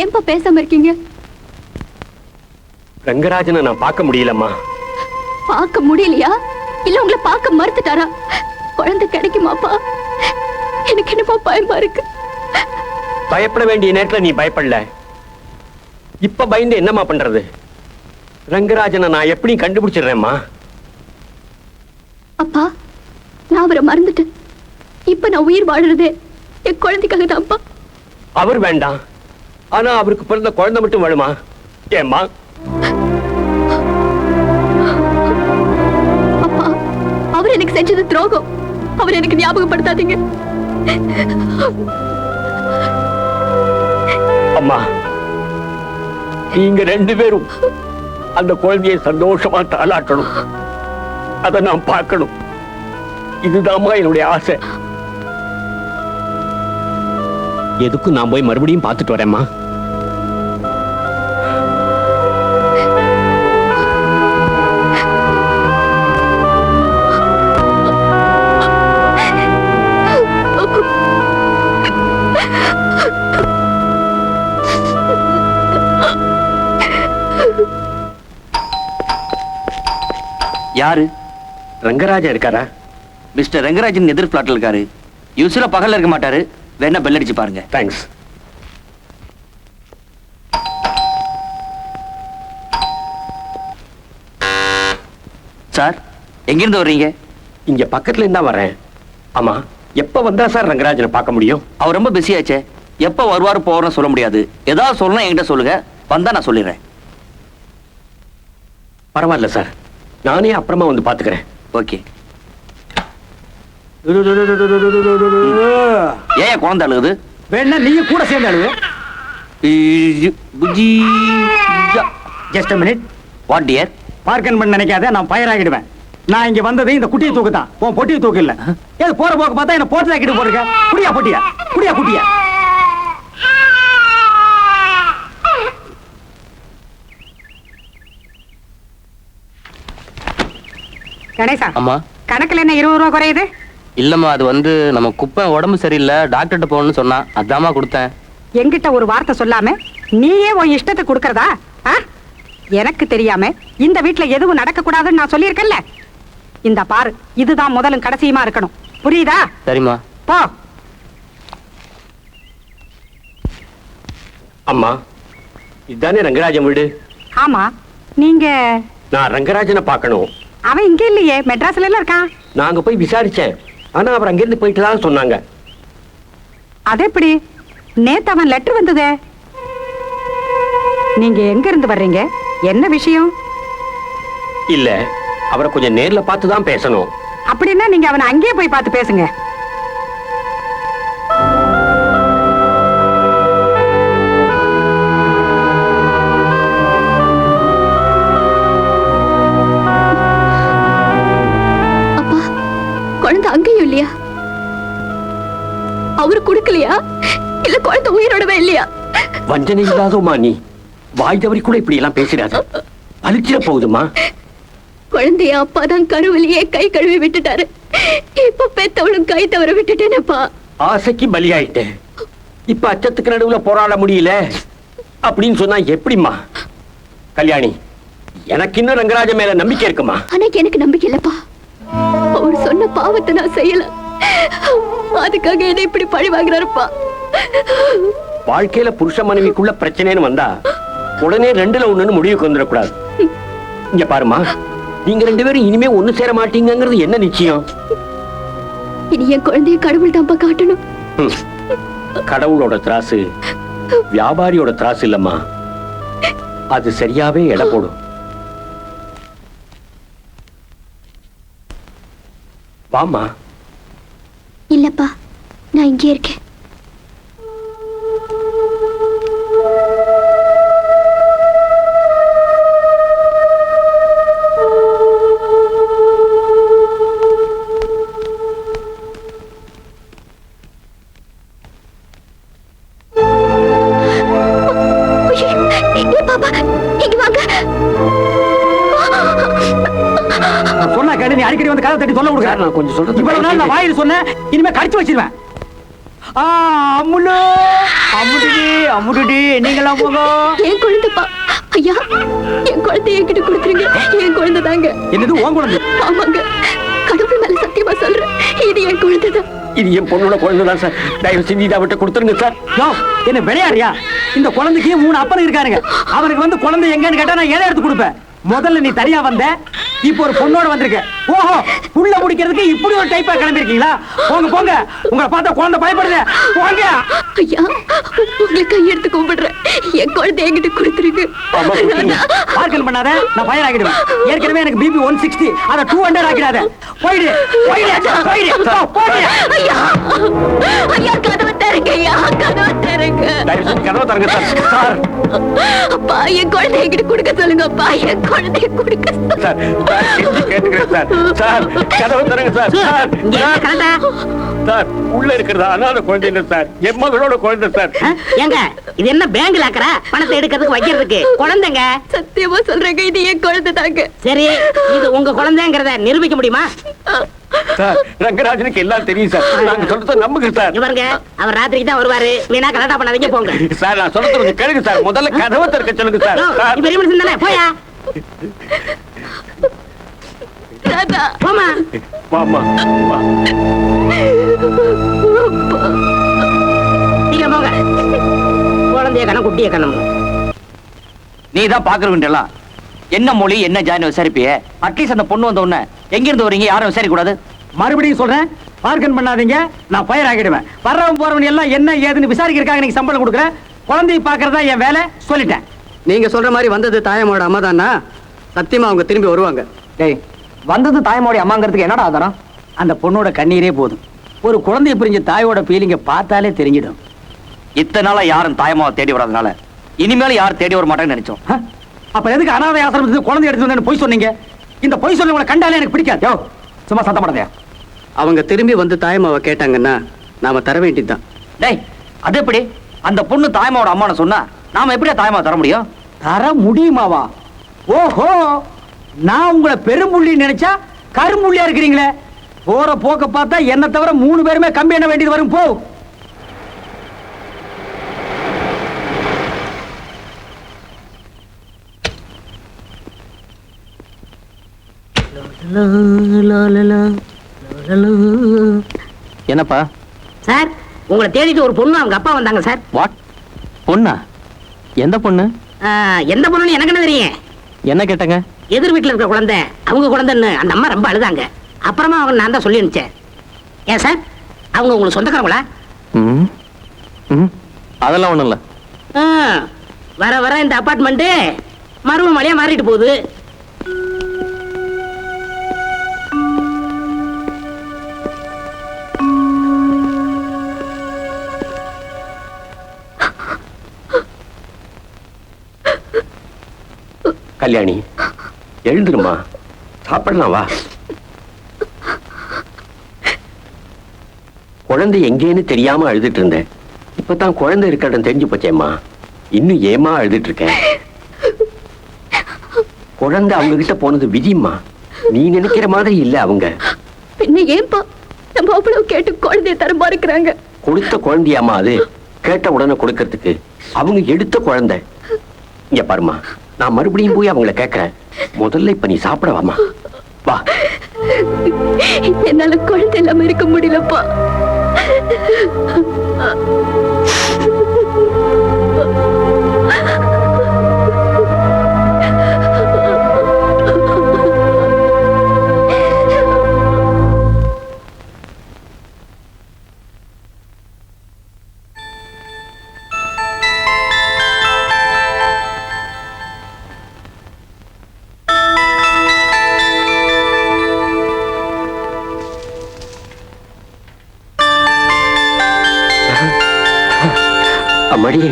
ஏன்பா பேசாம இருக்கீங்க? ரங்கராஜனை நான் பார்க்க முடியலம்மா. பார்க்க முடியலையா? இல்ல உங்களை பார்க்க மறுத்துட்டாரா? குழந்தை கிடைக்குமாப்பா? எனக்கு என்னப்பா பயமா இருக்கு. பயப்பட வேண்டிய நேரத்துல நீ பயப்படல. இப்ப பயந்து என்னம்மா பண்றது? ரங்கராஜனை நான் எப்படி கண்டுபிடிச்சிடுறேம்மா. அப்பா, நான் அவரை மறந்துட்டேன். இப்ப நான் உயிர் வாழறதே என் குழந்தைக்காக தான்ப்பா. அவர் வேண்டாம், ஆனா அவருக்கு பிறந்த குழந்தை மட்டும் வேணுமா? ஏம்மா? அப்பா, அவர் எனக்கு செஞ்சது துரோகம். அவர் எனக்கு ஞாபகப்படுத்தாதீங்க. அம்மா, நீங்க 2 பேரும் அந்த குழந்தையை சந்தோஷமா தாளாட்டணும். அதை நான் பார்க்கணும். இதுதாம்மா என்னுடைய ஆசை. எதுக்கும் நான் போய் மறுபடியும் பார்த்துட்டு வரேம்மா. யாரு? ரங்கராஜன் இருக்காரா? மிஸ்டர் ரங்கராஜன் எதிர் பிளாட்ல இருக்காரு. யூஸ்வலா பகல்ல இருக்க மாட்டாரு. வேணா பெல் அடிச்சு பாருங்க. தேங்க்ஸ். சார், எங்கிருந்து வர்றீங்க? இங்க பக்கத்துல இருந்தா வரேன். ஆமா, எப்ப வந்தா சார் ரங்கராஜனை பார்க்க முடியும்? அவர் ரொம்ப பிஸியாச்சே. எப்ப வருவாரு போறன்னு சொல்ல முடியாது. ஏதாவது சொல்லணும் என்கிட்ட சொல்லுங்க. வந்தா நான் சொல்லிடுறேன். பரவாயில்ல சார், நானே அப்புறமா வந்து பாத்துக்கிறேன். ஓகே. ஏன் குழந்தை அழுகுது? வேணா நீங்க கூட சேர்ந்து அழுகு. Just minute. What dear? பார்க்கன் பண்ண நினைக்காத, நான் ஃபயர் ஆகிடுவேன். நான் இங்க வந்தது இந்த குட்டியை தூக்கு தான். உன் பொட்டியை தூக்கு இல்ல. ஏது போற போக்கு பார்த்தா என்ன போட்டு ஆக்கிட்டு போறீங்க? குடியா பொட்டியா? குடியா குட்டியா? கணேசா, அம்மா, கணக்குல என்ன 20 ரூபா குறையுது? இல்லம்மா, அது வந்து நம்ம குப்பை உடம்பு சரியில்லை, டாக்டர்கிட்ட போகணும்னு சொன்னா, அதாம்மா கொடுத்தேன். என்கிட்ட ஒரு வார்த்தை சொல்லாம நீயே உன் இஷ்டத்தை கொடுக்கறதா? எனக்கு தெரியாம இந்த வீட்டுல எதுவும் நடக்க கூடாதுன்னு நான் சொல்லியிருக்கேன்ல. இந்த பாரு, இதுதான் முதலும் கடைசியுமா இருக்கணும். புரியுதா? சரிம்மா. போ. அம்மா, இதுதானே ரங்கராஜன் வீடு? ஆமா. நீங்க? நான் ரங்கராஜனை பார்க்கணும். அவன் இங்க இல்லையே, மெட்ராஸ்ல எல்லாம் இருக்கான். நாங்க போய் விசாரிச்சேன், ஆனா அவர் அங்கிருந்து போயிட்டு தான் சொன்னாங்க. அது எப்படி? நேத்து அவன் லெட்டர் வந்ததே. நீங்க எங்க இருந்து வர்றீங்க? என்ன விஷயம்? இல்ல, அவரை கொஞ்சம் நேர்ல பார்த்து தான் பேசணும். அப்படின்னா நீங்க அவனை அங்கேயே போய் பார்த்து பேசுங்க. அப்பா, குழந்தை அங்கேயும் இல்லையா? அவரு கொடுக்கலையா? இல்ல குழந்தை உயிரோடவே இல்லையா? வஞ்சனை இல்லாதோமா நீ. வாய் தவறி கூட இப்படி எல்லாம் பேசிடாது. அழிச்சிட போகுதுமா. குழந்தைய அப்பா தான் கருவிலேயே கை கழுவி விட்டுட்டாரு. இப்ப பெத்தவளும் கை தவற விட்டுட்டேனப்பா. ஆசைக்கு பலியாயிட்டேன். இப்ப அச்சத்துக்கு நடுவுல போராட முடியல அப்படின்னு சொன்னா எப்படிமா? கல்யாணி, எனக்கு இன்னும் ரங்கராஜ மேல நம்பிக்கை இருக்குமா? ஆனா எனக்கு நம்பிக்கை இல்லப்பா. அவர் சொன்ன பாவத்தை நான் செய்யல. அதுக்காக என்ன இப்படி பழி வாங்குறாருப்பா. வாழ்க்கையில புருஷ மனைவிக்குள்ள பிரச்சனைன்னு வந்தா உடனே 2ல 1ன்னு முடிவுக்கு வந்துடக்கூடாது. இங்க பாருமா, நீங்க 2 பேரும் இனிமே ஒண்ணு சேர மாட்டீங்கிறது என்ன நிச்சயம்? இனி என் குழந்தைய கடவுள் தான்ப்பா காட்டணும். கடவுளோட திராசு வியாபாரியோட திராசு இல்லம்மா. அது சரியாவே எடை போடும். வாமா. இல்லப்பா, நான் இங்கே இருக்கேன். சொன்னா கேளு, நீ அடிக்கடி வந்து கதை தட்டி சொல்ல கொடுக்க. நான் கொஞ்சம் சொல்றது இவ்வளவு நாள் நான் வாயில் சொன்னேன், இனிமே கடிச்சு வச்சிருவேன். அம்முலு, அம்முடி, அம்முடி நீங்களாம் போங்க. என் குழந்தைப்பா. ஐயா, என் குழந்தைய என்கிட்ட கொடுத்துருங்க. என் குழந்தை தாங்க. என்னது உன் குழந்தை? ஆமாங்க, கடவுள் மேல சத்தியமா சொல்றேன், இது என் குழந்தைதான். இது என் பொண்ணோட குழந்தை தான் சார். தயவு செஞ்சு இதை அவட்ட கொடுத்துருங்க சார். யோ, என்ன விளையாடுறியா? இந்த குழந்தைக்கு 3 அப்பன் இருக்காருங்க. அவனுக்கு வந்து குழந்தை எங்கன்னு கேட்டா நான் எதை எடுத்து கொடுப்பேன்? முதல்ல நீ தனியா வந்த, இப்போ ஒரு பொண்ணோட வந்திருக்க. ஓஹோ, புள்ள முடிக்கிறதுக்கு இப்படி ஒரு டைப்பா கிளம்பி இருக்கீங்களா? போங்க போங்க, உங்களை பார்த்தா குழந்தை பயப்படுது. போங்க. ஐயா, உங்களை கையெடுத்து கும்பிடுறேன், என் குழந்தை என்கிட்ட கொடுத்துருங்க. ஆமா, கொடுத்துருங்க. பார்க்கல் பண்ணாத, நான் ஃபயர் ஆகிடுவேன். ஏற்கனவே எனக்கு பிபி 160, அத 200 ஆக்கிடாத. போயிடு போயிடு போயிடு, போயிடு. ஐயா, ஐயா, கதவை தருங்க. ஐயா, கதவை தருங்க. தயவு செஞ்சு கதவை தரங்க சார். சார், அப்பா, என் குழந்தை என்கிட்ட கொடுக்க சொல்லுங்க. அப்பா, என் குழந்தைய கொடுக்க சொல்லுங்க. சார், சார், கெஞ்சி கேட்டுக்கிறேன் சார். சார், கதவை தரங்க சார். சார், சார், சார், உள்ள இருக்கிறது அனாதை குழந்தை இல்ல சார், என் மகளோட குழந்தை சார். ஏங்க, இது என்ன பேங்க்ல ஆக்கறா? பணத்தை எடுக்கிறதுக்கு வைக்கிறதுக்கு குழந்தைங்க. சத்தியமா சொல்றேங்க, இது என் குழந்தை தாங்க. சரி, இது உங்க குழந்தைங்கிறத நிரூபிக்க முடியுமா? சார், ரங்கராஜனுக்கு எல்லாம் தெரியும் சார். நாங்க சொல்றத நம்புங்க சார். இவருங்க, அவர் ராத்திரிக்கு தான் வருவாரு. வீணா கலாட்டா பண்ணாதீங்க, போங்க. சார், நான் சொல்றது கொஞ்சம் கேளுங்க சார். முதல்ல கதவை திறக்க சொல்லுங்க சார். யோ, சார், நீ பெரிய மனுஷன் தானே, போயா. ராதா, போமா. வாம்மா, வா. சீக்கிரம் போங்க. குழந்தைய கணம், குட்டிய கணம். நீ தான் பாக்குறவன்டெல்லாம் என்ன மொழி என்ன ஜாயின் விசாரிப்பியே. அட்லீஸ்ட் அந்த பொண்ணு வந்த உடனே எங்க இருந்து வரீங்க யாரும் விசாரிக்க கூடாது. மறுபடியும் சொல்றேன், பார்க்கன் பண்ணாதீங்க, நான் ஃபயர் ஆகிடுவேன். வர்றவன் போறவன் எல்லாம் என்ன ஏதுன்னு விசாரிக்கிறதுக்காக நீங்க சம்பளம் கொடுக்குறேன். குழந்தையை பாக்குறதா என் வேலை, சொல்லிட்டேன். நீங்க சொல்ற மாதிரி வந்தது தாயமோட அம்மா தானா? சத்தியமா அவங்க திரும்பி வருவாங்க. டேய், வந்தது தாயமோட அம்மாங்கிறதுக்கு என்னடா ஆதாரம்? அந்த பொண்ணோட கண்ணீரே போதும். ஒரு குழந்தைய பிரிஞ்ச தாயோட ஃபீலிங்க பார்த்தாலே தெரிஞ்சிடும். இத்தனை நாளா யாரும் தாயமாவை தேடி வராதனால இனிமேல யாரும் தேடி வர மாட்டேன்னு நினைச்சோம். ஹ? அப்ப எதுக்கு அனாதை ஆசிரமத்துக்கு குழந்தை எடுத்து வந்தேன்னு பொய் சொன்னீங்க? இந்த பொய் சொல்ல கண்டாலே எனக்கு பிடிக்காது. யோ, சும்மா சத்தம் போடாதயா. அவங்க திரும்பி வந்து தாயமாவை கேட்டாங்கன்னா நாம தர வேண்டியதுதான். டேய், அது எப்படி? அந்த பொண்ணு தாயமாவோட அம்மான்னு சொன்னா நாம எப்படியா தாயமாவை தர முடியும்? தர முடியுமாவா? ஓஹோ, நான் உங்களை பெரும்புள்ளி நினைச்சா கரும்புள்ளியா இருக்கிறீங்களே. போற போக்க பார்த்தா என்ன தவிர 3 பேருமே கம்பி எண்ண வேண்டியது வரும். போ. என்னப்பா? சார், உங்களை தேடிட்டு ஒரு பொண்ணு அவங்க அப்பா வந்தாங்க சார். வாட்? பொண்ணா? எந்த பொண்ணு? எந்த பொண்ணுன்னு எனக்கு என்ன தெரியும்? என்ன கேட்டங்க? எதிர் வீட்டுல இருக்கிற குழந்தை அவங்க குழந்தைன்னு அந்த அம்மா ரொம்ப அழுதாங்க. அப்புறமா அவங்க நான் தான் சொல்லி அனுப்பிச்சேன். ஏன் சார், அவங்க உங்களுக்கு சொந்தக்காரங்களா? ம், ம், அதெல்லாம் ஒண்ணும் இல்ல. ஆ, வர வர இந்த அபார்ட்மெண்ட் மருவ மலையா மாறிட்டு போகுது. கல்யாணி, எழுந்துருமா, சாப்பிடலாம் வா. குழந்தை எங்கேன்னு தெரியாம அழுதுட்டு இருந்தேன். இப்பதான் குழந்தை இருக்கிற இடம் தெரிஞ்சு போச்சேம்மா. இன்னும் ஏமா அழுதுட்டு இருக்கேன்? குழந்தை அவங்க கிட்ட போனது விதிம்மா. நீ நினைக்கிற மாதிரி இல்ல அவங்க. பின்ன ஏன்பா நம்ம அவ்வளவு கேட்டு குழந்தைய தரமா இருக்கிறாங்க? கொடுத்த குழந்தையாமா அது? கேட்ட உடனே கொடுக்கறதுக்கு அவங்க எடுத்த குழந்தை. இங்க பாருமா, நான் மறுபடியும் போய் அவங்கள கேட்கிறேன். முதல்ல இப்ப நீ சாப்பிட வாமா, வா. என்னால குழந்தை இல்லாம இருக்க முடியலப்பா. அம்மாடி,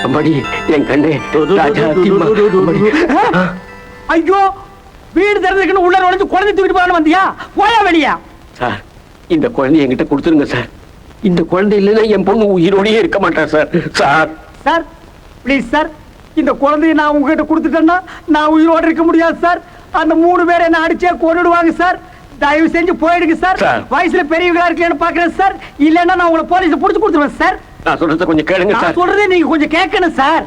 அம்மாடி, என் கண்ணே, ராஜா தீமா, அம்மாடி. ஐயோ, வீடு திறந்துக்குன்னு உள்ள நுழைஞ்சு குழந்தை தூக்கிட்டு போறான்னு வந்தியா? போயா வெளியா. சார், இந்த குழந்தை என்கிட்ட கொடுத்துருங்க சார். இந்த குழந்தை இல்லைன்னா என் பொண்ணு உயிரோடயே இருக்க மாட்டேன் sir. Sir, sir, please sir, இந்த குழந்தைய நான் உங்ககிட்ட கொடுத்துட்டேன்னா நான் உயிரோடு இருக்க முடியாது சார். அந்த 3 பேரை என்ன அடிச்சே கொன்னுடுவாங்க சார். தயவு செஞ்சு போயிடுங்க சார். சார். வயசுல பெரியவங்களா இருக்கேன்னு பாக்குறேன் சார். இல்லைன்னா நான் உங்களை போலீஸ் புடிச்சு கொடுத்துருவேன் சார். நான் சொல்றத கொஞ்சம் கேளுங்க நான் சார். சொல்றதே நீங்க கொஞ்சம் கேட்கணும் சார்.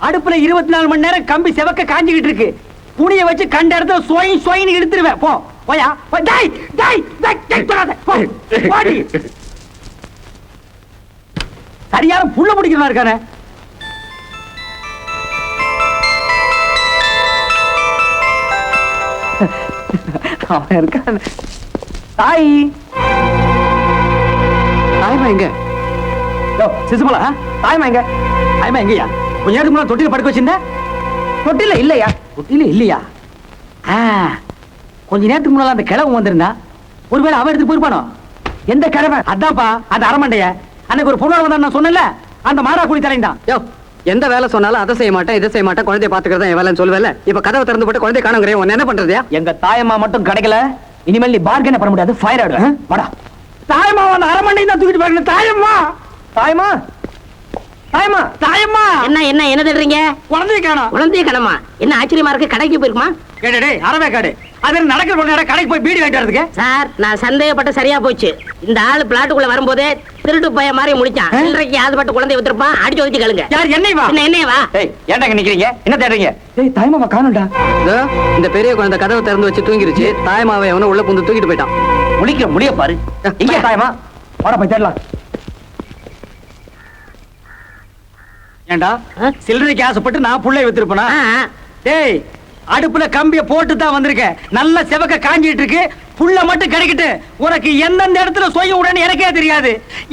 அடுப்புல 24 மணி நேரம் கம்பி செவக்க காஞ்சிக்கிட்டு இருக்கு. புனிய வச்சு கண்ட இடத்துல சோயின்னு இழுத்துருவேன். போயா டேய் டேய் டேய் தொடாத. போ பாடி. சரியான புள்ள முடிக்கிறவா இருக்கானே. அவன் இருக்கான். தாய் தாயமா எங்க? சிசுமலா தாயமா எங்க? தாயமா எங்கயா? கொஞ்ச நேரத்துக்கு முன்னாடி தொட்டில படுக்க வச்சிருந்த? தொட்டில இல்லையா? தொட்டில இல்லையா? கொஞ்ச நேரத்துக்கு முன்னால அந்த கிழவன் வந்திருந்தா, ஒருவேளை அவன் எடுத்து போயிருப்பானோ? எந்த கிழவன்? அதான்ப்பா அந்த அரமண்டைய. அன்னைக்கு ஒரு பொண்ணு வந்தா நான் சொன்னல, அந்த மாடா குடி தலைந்தான். யோ, எந்த வேலை சொன்னாலும் அதை செய்ய மாட்டேன் இதை செய்ய மாட்டேன், குழந்தைய பாத்துக்கிறதா என் வேலைன்னு சொல்லுவேல. இப்ப கதவை திறந்து போட்டு குழந்தைய காணுங்கிறேன், உன்ன என்ன பண்றதுயா? எங்க தாயம்மா மட்டும் கிடைக்கல, இனிமேல் நீ பார்கென பண்ண முடியாது, ஃபயர் ஆயிடுவேன். வாடா. தாயம்மா அந்த அரமண்டையும் தான் தூக்கிட்டு போயிருக்கேன். தாயம்மா தாயம்மா தாயம்மா தாயம்மா. என்ன தேடுறீங்க? குழந்தைய காணோம். குழந்தைய கணமா? என்ன ஆச்சரியமா இருக்கு, கடைக்கு போயிருக்குமா? கேடே அரவே காடு. அது நடக்கிற கொஞ்ச நேரம் கடைக்கு போய் பீடி வாங்கிட்டு வரதுக்கு. சார், நான் சந்தேகப்பட்ட சரியா போச்சு. இந்த ஆளு பிளாட்டுக்குள்ள வரும்போதே திருட்டு பைய மாதிரி முடிச்சான். இன்றைக்கு ஆதுபட்டு குழந்தைய வித்துருப்பான். அடிச்சு ஒதுச்சு கேளுங்க. யார்? என்னை வா. என்னைய வா. ஏய், ஏன்டா இங்க நிக்கிறீங்க? என்ன தேடுறீங்க? ஏய் தாயம்மா காணோம்டா. இதோ, இந்த பெரிய குழந்தை கதவை திறந்து வச்சு தூங்கிருச்சு. தாயமாவை எவனோ உள்ள புந்து தூக்கிட்டு போயிட்டான். முழிக்கிற முடிய பாரு. இங்க தாயம்மா வாடா போய் தேடலாம். ஏண்டா சில்லறைக்கு ஆசைப்பட்டு நான் புள்ளைய வித்திருப்பேனா? டேய், அடுப்புல கம்பிய போட்டு தான் வந்திருக்கேன். நல்ல செவக்க காஞ்சிட்டு இருக்கு. புள்ள மட்டும் கிடைக்கிட்டு உனக்கு எந்தெந்த இடத்துல சொய்ய உடனே எனக்கே தெரியாது.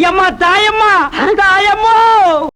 எம்மா தாயம்மா தாயம்மோ.